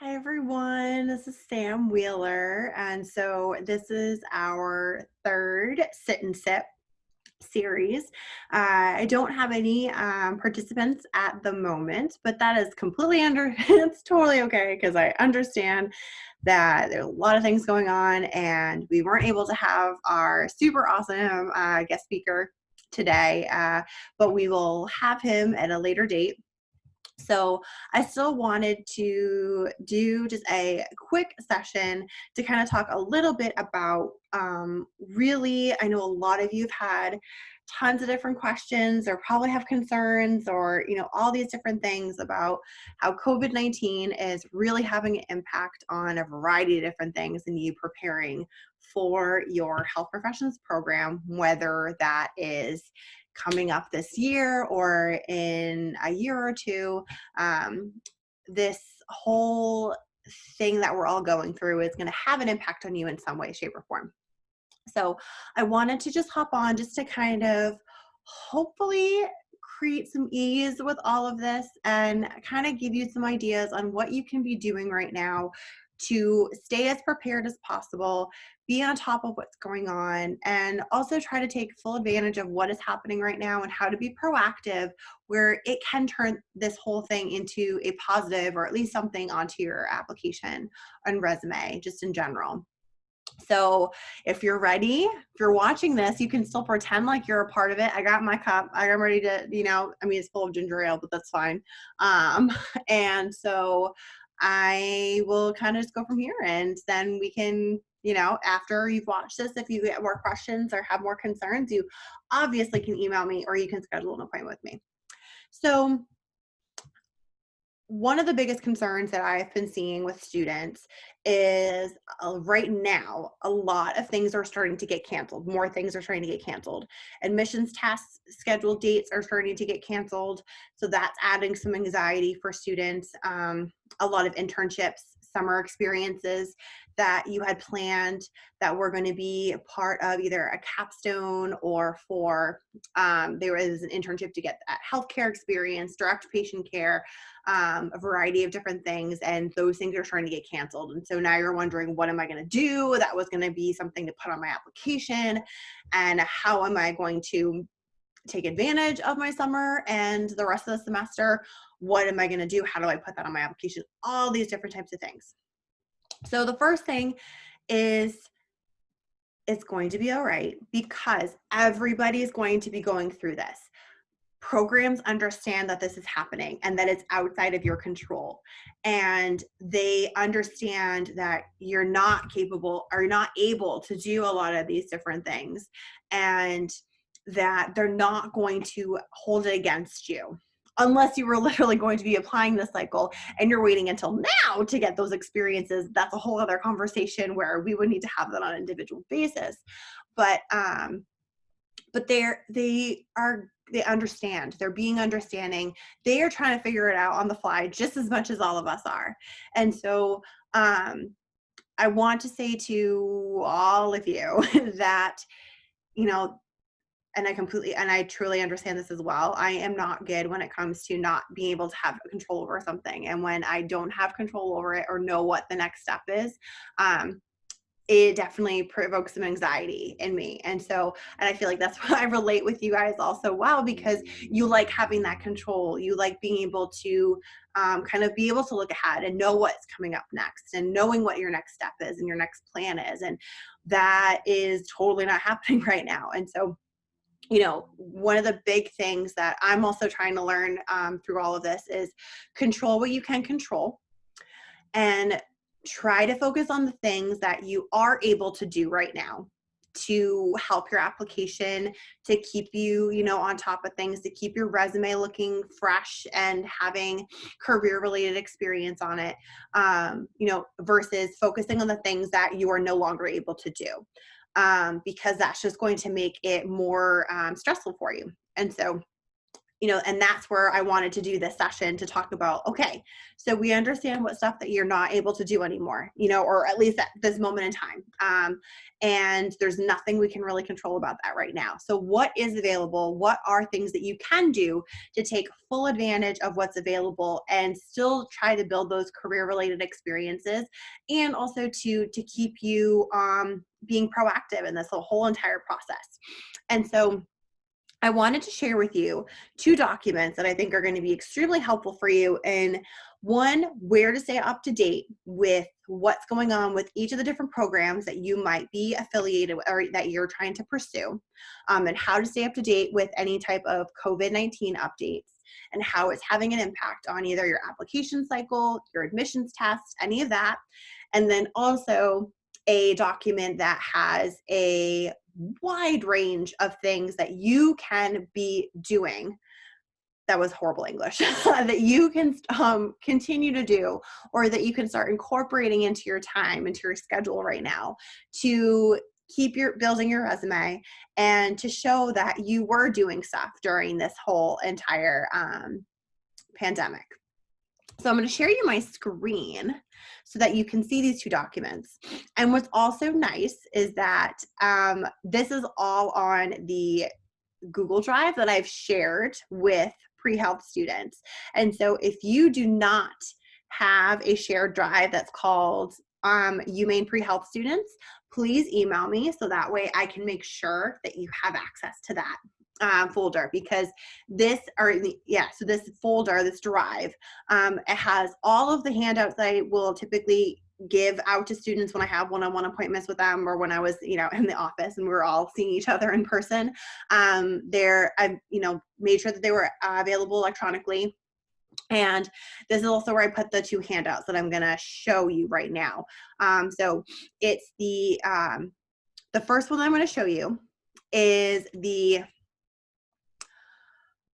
Hi everyone, this is Sam Wheeler, and so this is our third sit and sip series. I don't have any participants at the moment, but that is completely it's totally okay because I understand that there's a lot of things going on and we weren't able to have our super awesome guest speaker today, but we will have him at a later date. So I still wanted to do just a quick session to kind of talk a little bit about really, I know a lot of you have had tons of different questions or probably have concerns or, all these different things about how COVID-19 is really having an impact on a variety of different things and you preparing for your health professions program, whether that is coming up this year or in a year or two. um, this whole thing that we're all going through is going to have an impact on you in some way, shape, or form. So I wanted to just hop on just to kind of hopefully create some ease with all of this and kind of give you some ideas on what you can be doing right now to stay as prepared as possible, be on top of what's going on, and also try to take full advantage of what is happening right now and how to be proactive where it can turn this whole thing into a positive or at least something onto your application and resume just in general. So if you're ready, if you're watching this, you can still pretend like you're a part of it. I got my cup. I'm ready to, it's full of ginger ale, but that's fine. Um, and so I will kind of just go from here and then we can, after you've watched this, if you get more questions or have more concerns, you obviously can email me or you can schedule an appointment with me. So one of the biggest concerns that I've been seeing with students is right now, a lot of things are starting to get canceled. More things are starting to get canceled. Admissions tests scheduled dates are starting to get canceled. So that's adding some anxiety for students. A lot of internships, summer experiences that you had planned that were going to be part of either a capstone or for there was an internship to get that healthcare experience, direct patient care, a variety of different things, and those things are starting to get canceled. And so now you're wondering, what am I going to do? That was going to be something to put on my application, and how am I going to take advantage of my summer and the rest of the semester? What am I going to do? How do I put that on my application? All these different types of things. So the first thing is it's going to be all right because everybody is going to be going through this. Programs understand that this is happening and that it's outside of your control. And they understand that you're not capable or not able to do a lot of these different things, and that they're not going to hold it against you unless you were literally going to be applying this cycle and you're waiting until now to get those experiences. That's a whole other conversation where we would need to have that on an individual basis. But they understand. They're being understanding. They are trying to figure it out on the fly just as much as all of us are. And so I want to say to all of you that, you know, and I truly understand this as well. I am not good when it comes to not being able to have control over something. And when I don't have control over it or know what the next step is, it definitely provokes some anxiety in me. And I feel like that's why I relate with you guys also well, because you like having that control. You like being able to kind of be able to look ahead and know what's coming up next and knowing what your next step is and your next plan is. And that is totally not happening right now. And so, one of the big things that I'm also trying to learn through all of this is control what you can control, and try to focus on the things that you are able to do right now to help your application, to keep you, on top of things, to keep your resume looking fresh and having career related experience on it, versus focusing on the things that you are no longer able to do, because that's just going to make it more stressful for you. And so and that's where I wanted to do this session to talk about, okay, so we understand what stuff that you're not able to do anymore, or at least at this moment in time. And there's nothing we can really control about that right now. So what is available? What are things that you can do to take full advantage of what's available and still try to build those career-related experiences, and also to keep you being proactive in this whole entire process. And so I wanted to share with you 2 documents that I think are going to be extremely helpful for you in, one, where to stay up to date with what's going on with each of the different programs that you might be affiliated with or that you're trying to pursue, and how to stay up to date with any type of COVID-19 updates and how it's having an impact on either your application cycle, your admissions test, any of that. And then also a document that has a wide range of things that you can be doing. That was horrible English. That you can continue to do, or that you can start incorporating into your time, into your schedule right now, to keep building your resume and to show that you were doing stuff during this whole entire pandemic. So I'm going to share you my screen so that you can see these 2 documents. And what's also nice is that this is all on the Google Drive that I've shared with pre-health students. And so if you do not have a shared drive that's called UMaine Pre-Health Students, please email me so that way I can make sure that you have access to that folder, because this folder, this drive, it has all of the handouts that I will typically give out to students when I have one-on-one appointments with them, or when I was, in the office and we were all seeing each other in person. I've, made sure that they were available electronically. And this is also where I put the 2 handouts that I'm going to show you right now. So it's the first one that I'm going to show you is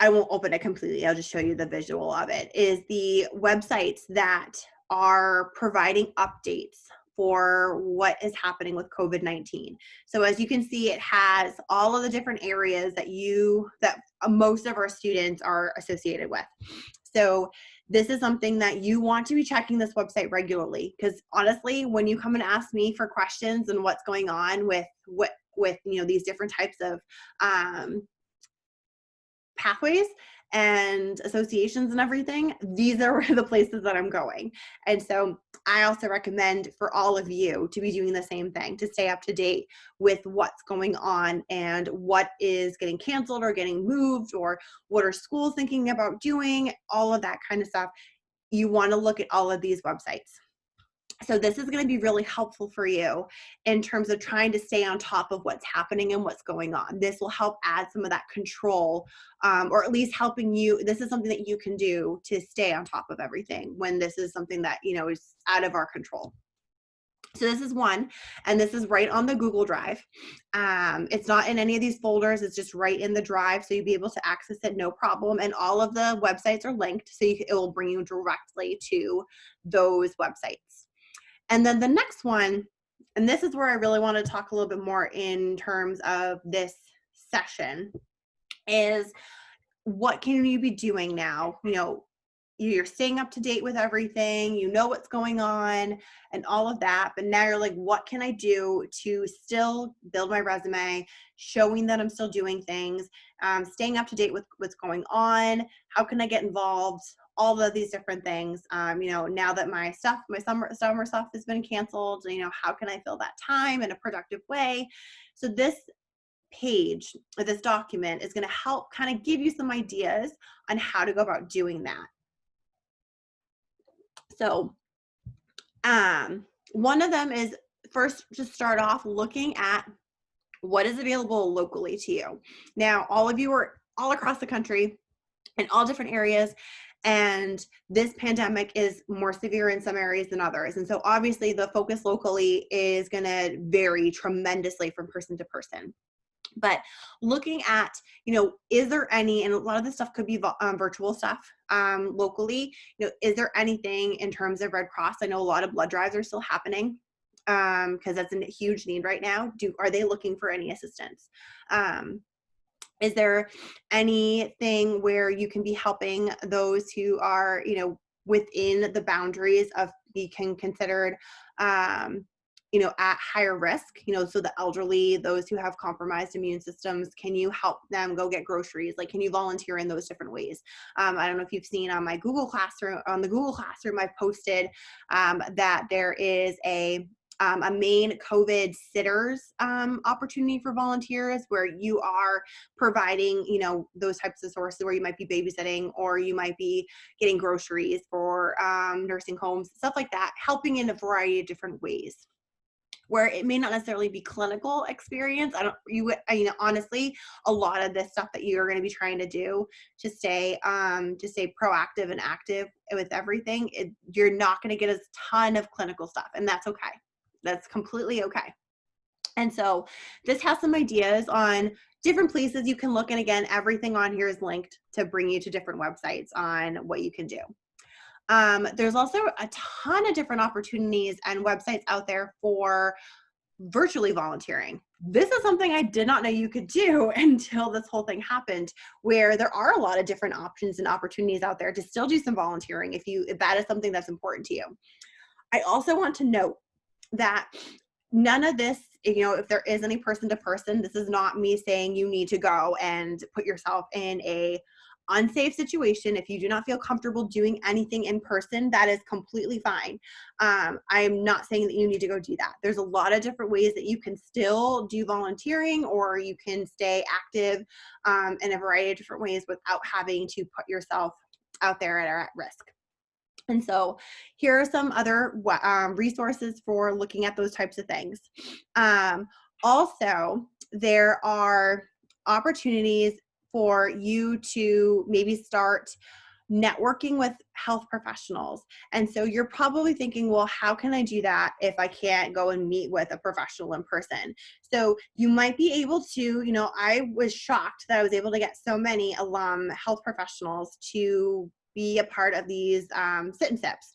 I won't open it completely, I'll just show you the visual of it, is the websites that are providing updates for what is happening with COVID-19. So as you can see, it has all of the different areas that most of our students are associated with. So this is something that you want to be checking this website regularly, because honestly, when you come and ask me for questions and what's going on with these different types of pathways and associations and everything, these are the places that I'm going. And so I also recommend for all of you to be doing the same thing, to stay up to date with what's going on and what is getting canceled or getting moved, or what are schools thinking about doing, all of that kind of stuff. You want to look at all of these websites. So this is going to be really helpful for you in terms of trying to stay on top of what's happening and what's going on. This will help add some of that control, or at least helping you. This is something that you can do to stay on top of everything when this is something that, is out of our control. So this is one, and this is right on the Google Drive. It's not in any of these folders. It's just right in the drive, so you'll be able to access it no problem. And all of the websites are linked, so it will bring you directly to those websites. And then the next one, and this is where I really want to talk a little bit more in terms of this session, is what can you be doing now? You're staying up to date with everything, you know what's going on and all of that, but now you're like, what can I do to still build my resume, showing that I'm still doing things, staying up to date with what's going on, how can I get involved, all of these different things. Now that my summer stuff has been canceled, how can I fill that time in a productive way? So this page, or this document, is going to help kind of give you some ideas on how to go about doing that. So one of them is, first, just start off looking at what is available locally to you. Now, all of you are all across the country in all different areas, and this pandemic is more severe in some areas than others. And so obviously the focus locally is going to vary tremendously from person to person. But looking at, is there any, and a lot of this stuff could be virtual stuff locally, is there anything in terms of Red Cross? I know a lot of blood drives are still happening because that's a huge need right now. Are they looking for any assistance? Is there anything where you can be helping those who are, within the boundaries of being considered, at higher risk, so the elderly, those who have compromised immune systems, can you help them go get groceries? Like, can you volunteer in those different ways? I don't know if you've seen on my the Google Classroom, I've posted that there is a main COVID sitters opportunity for volunteers where you are providing, those types of sources where you might be babysitting or you might be getting groceries for nursing homes, stuff like that, helping in a variety of different ways where it may not necessarily be clinical experience. Honestly, a lot of this stuff that you're going to be trying to do to stay proactive and active with everything, you're not going to get a ton of clinical stuff, and that's okay. That's completely okay. And so this has some ideas on different places you can look. And again, everything on here is linked to bring you to different websites on what you can do. There's also a ton of different opportunities and websites out there for virtually volunteering. This is something I did not know you could do until this whole thing happened, where there are a lot of different options and opportunities out there to still do some volunteering if that is something that's important to you. I also want to note that none of this, if there is any person to person, this is not me saying you need to go and put yourself in a unsafe situation. If you do not feel comfortable doing anything in person, that is completely fine. I'm not saying that you need to go do that. There's a lot of different ways that you can still do volunteering, or you can stay active in a variety of different ways without having to put yourself out there at risk. And so here are some other resources for looking at those types of things. Also, there are opportunities for you to maybe start networking with health professionals. And so you're probably thinking, well, how can I do that if I can't go and meet with a professional in person? So you might be able to, I was shocked that I was able to get so many alum health professionals to be a part of these sit and sips.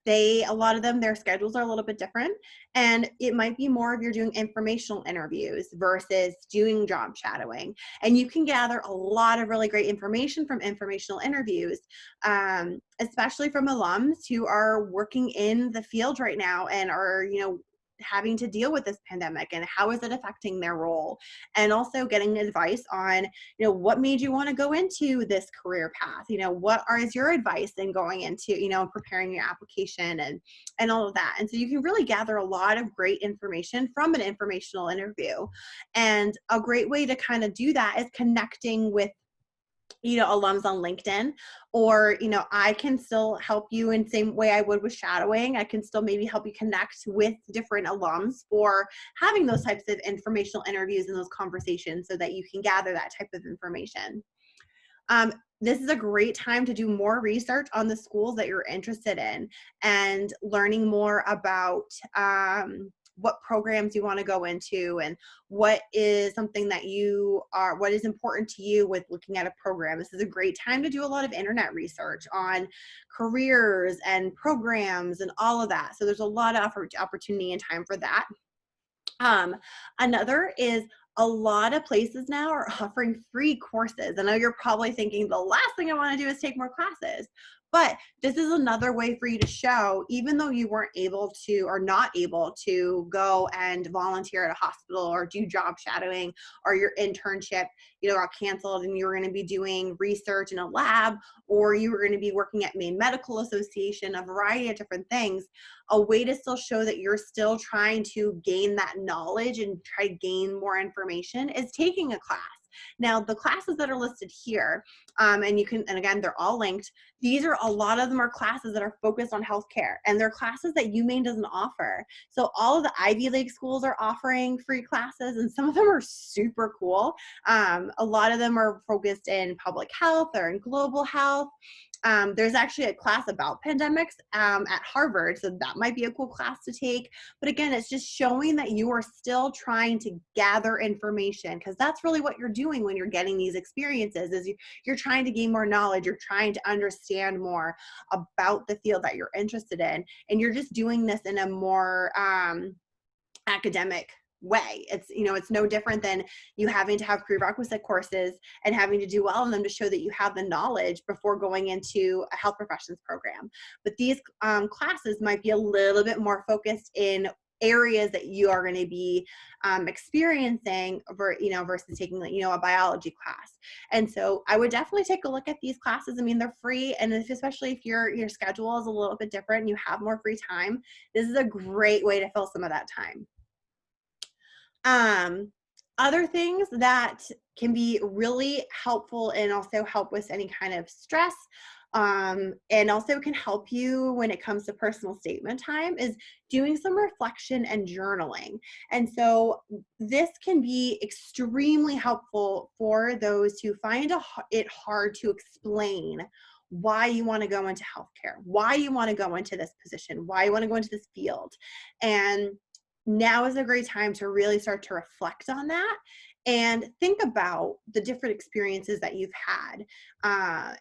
A lot of them, their schedules are a little bit different, and it might be more of you're doing informational interviews versus doing job shadowing. And you can gather a lot of really great information from informational interviews, especially from alums who are working in the field right now and are, having to deal with this pandemic and how is it affecting their role, and also getting advice on, what made you want to go into this career path? What is your advice in going into, preparing your application and all of that. And so you can really gather a lot of great information from an informational interview. And a great way to kind of do that is connecting with alums on LinkedIn, or, I can still help you in the same way I would with shadowing. I can still maybe help you connect with different alums for having those types of informational interviews and those conversations so that you can gather that type of information. This is a great time to do more research on the schools that you're interested in and learning more about what programs you want to go into and what is something that what is important to you with looking at a program. This is a great time to do a lot of internet research on careers and programs and all of that. So there's a lot of opportunity and time for that. Another is a lot of places now are offering free courses. I know you're probably thinking the last thing I want to do is take more classes, but this is another way for you to show, even though you weren't able to or not able to go and volunteer at a hospital or do job shadowing, or your internship, got canceled and you were going to be doing research in a lab, or you were going to be working at Maine Medical Association, a variety of different things. A way to still show that you're still trying to gain that knowledge and try to gain more information is taking a class. Now, the classes that are listed here, and again, they're all linked. These are, a lot of them are classes that are focused on healthcare, and they're classes that UMaine doesn't offer. So all of the Ivy League schools are offering free classes, and some of them are super cool. A lot of them are focused in public health or in global health. There's actually a class about pandemics at Harvard, so that might be a cool class to take. But again, it's just showing that you are still trying to gather information, because that's really what you're doing when you're getting these experiences, is you're trying to gain more knowledge, you're trying to understand more about the field that you're interested in, and you're just doing this in a more academic way. It's, you know, it's no different than you having to have prerequisite courses and having to do well in them to show that you have the knowledge before going into a health professions program. But these classes might be a little bit more focused in areas that you are going to be experiencing, versus taking, like, a biology class. And so I would definitely take a look at these classes. I mean, they're free, and especially if your schedule is a little bit different and you have more free time, this is a great way to fill some of that time. Other things that can be really helpful and also help with any kind of stress, and also can help you when it comes to personal statement time, is doing some reflection and journaling. And so this can be extremely helpful for those who find it hard to explain why you want to go into healthcare, why you want to go into this position, why you want to go into this field. And now is a great time to really start to reflect on that and think about the different experiences that you've had,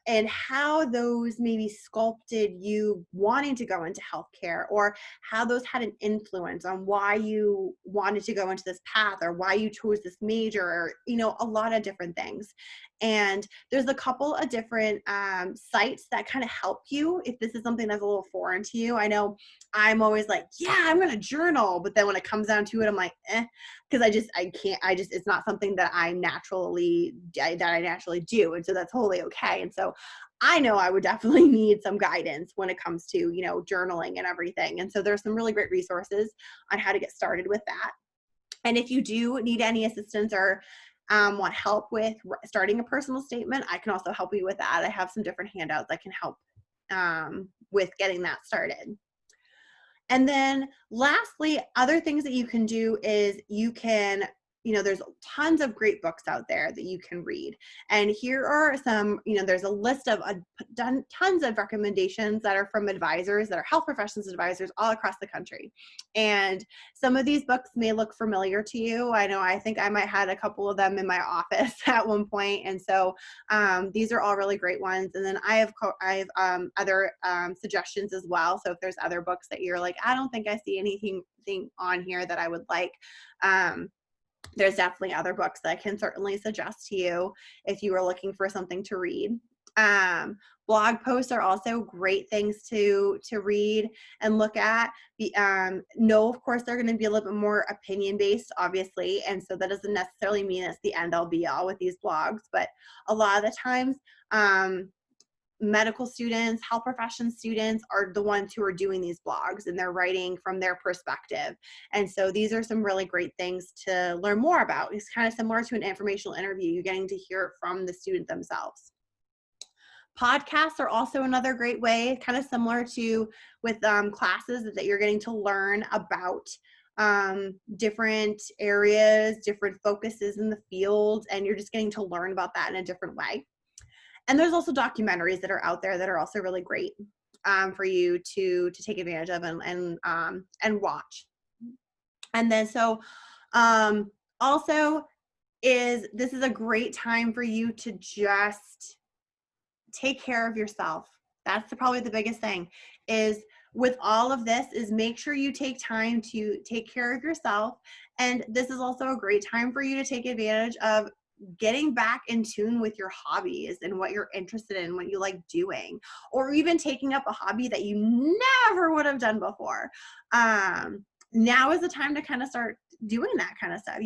and how those maybe sculpted you wanting to go into healthcare, or how those had an influence on why you wanted to go into this path, or why you chose this major, or a lot of different things. And there's a couple of different sites that kind of help you if this is something that's a little foreign to you. I know I'm always like, yeah, I'm going to journal. But then when it comes down to it, I'm like, because I can't, it's not something that I naturally do. And so that's totally okay. And so I know I would definitely need some guidance when it comes to, journaling and everything. And so there's some really great resources on how to get started with that. And if you do need any assistance or want help with starting a personal statement, I can also help you with that. I have some different handouts that can help with getting that started. And then lastly, other things that you can do is you can, there's tons of great books out there that you can read. And here are some, there's a list of tons of recommendations that are from advisors, that are health professions advisors all across the country. And some of these books may look familiar to you. I think I might have had a couple of them in my office at one point. And so these are all really great ones. And then I have other suggestions as well. So if there's other books that you're like, I don't think I see anything on here that I would like, there's definitely other books that I can certainly suggest to you if you are looking for something to read. Blog posts are also great things to read and look at. No, of course, they're going to be a little bit more opinion based, obviously, and so that doesn't necessarily mean it's the end all be all with these blogs. But a lot of the times, medical students, health profession students are the ones who are doing these blogs, and they're writing from their perspective. And so these are some really great things to learn more about. It's kind of similar to an informational interview. You're getting to hear it from the student themselves. Podcasts are also another great way, kind of similar to with classes, that you're getting to learn about different areas, different focuses in the field, and you're just getting to learn about that in a different way. And there's also documentaries that are out there that are also really great for you to take advantage of and watch. And then so also this is a great time for you to just take care of yourself. That's probably the biggest thing is with all of this, is make sure you take time to take care of yourself. And this is also a great time for you to take advantage of getting back in tune with your hobbies and what you're interested in, what you like doing, or even taking up a hobby that you never would have done before. Now is the time to kind of start doing that kind of stuff.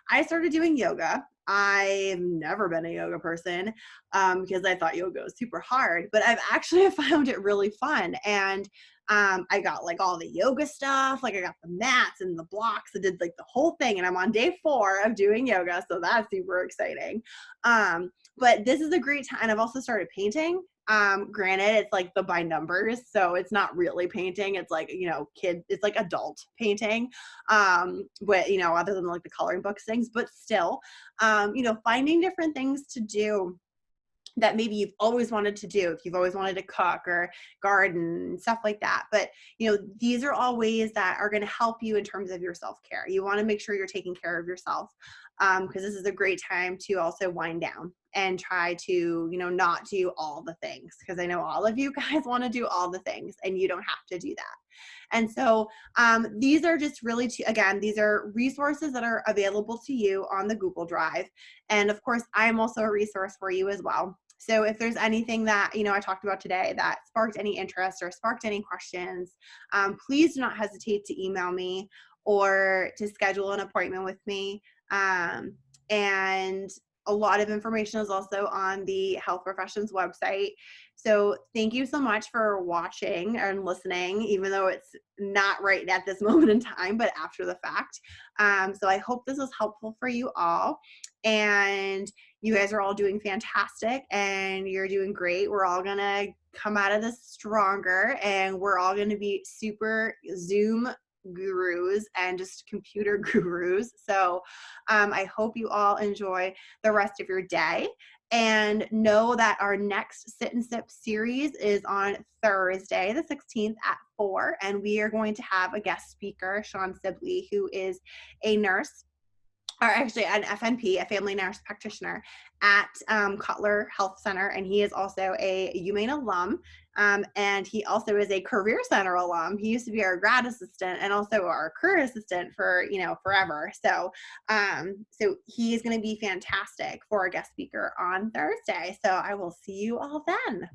I started doing yoga. I've never been a yoga person because I thought yoga was super hard, but I've actually found it really fun. And I got like all the yoga stuff, like I got the mats and the blocks. I did like the whole thing, and I'm on day 4 of doing yoga, so that's super exciting. But this is a great time. And I've also started painting. Granted, it's like the by numbers, so it's not really painting. It's like, it's like adult painting. But, other than like the coloring books things, but still, finding different things to do that maybe you've always wanted to do, if you've always wanted to cook or garden, stuff like that. But, these are all ways that are going to help you in terms of your self-care. You want to make sure you're taking care of yourself because this is a great time to also wind down. and try to, not do all the things, because I know all of you guys want to do all the things and you don't have to do that. And so these are just really, again, these are resources that are available to you on the Google Drive. And of course, I'm also a resource for you as well. So if there's anything that, I talked about today that sparked any interest or sparked any questions, please do not hesitate to email me or to schedule an appointment with me. And a lot of information is also on the Health Professions website. So thank you so much for watching and listening, even though it's not right at this moment in time, but after the fact. So I hope this was helpful for you all. And you guys are all doing fantastic and you're doing great. We're all going to come out of this stronger, and we're all going to be super Zoom gurus and just computer gurus. So I hope you all enjoy the rest of your day, and know that our next Sit and Sip series is on Thursday, the 16th at 4. And we are going to have a guest speaker, Sean Sibley, who is a nurse, or actually an FNP, a family nurse practitioner at Cutler Health Center. And he is also a UMaine alum. And he also is a Career Center alum. He used to be our grad assistant and also our career assistant for, forever. So, so he is going to be fantastic for a guest speaker on Thursday. So I will see you all then.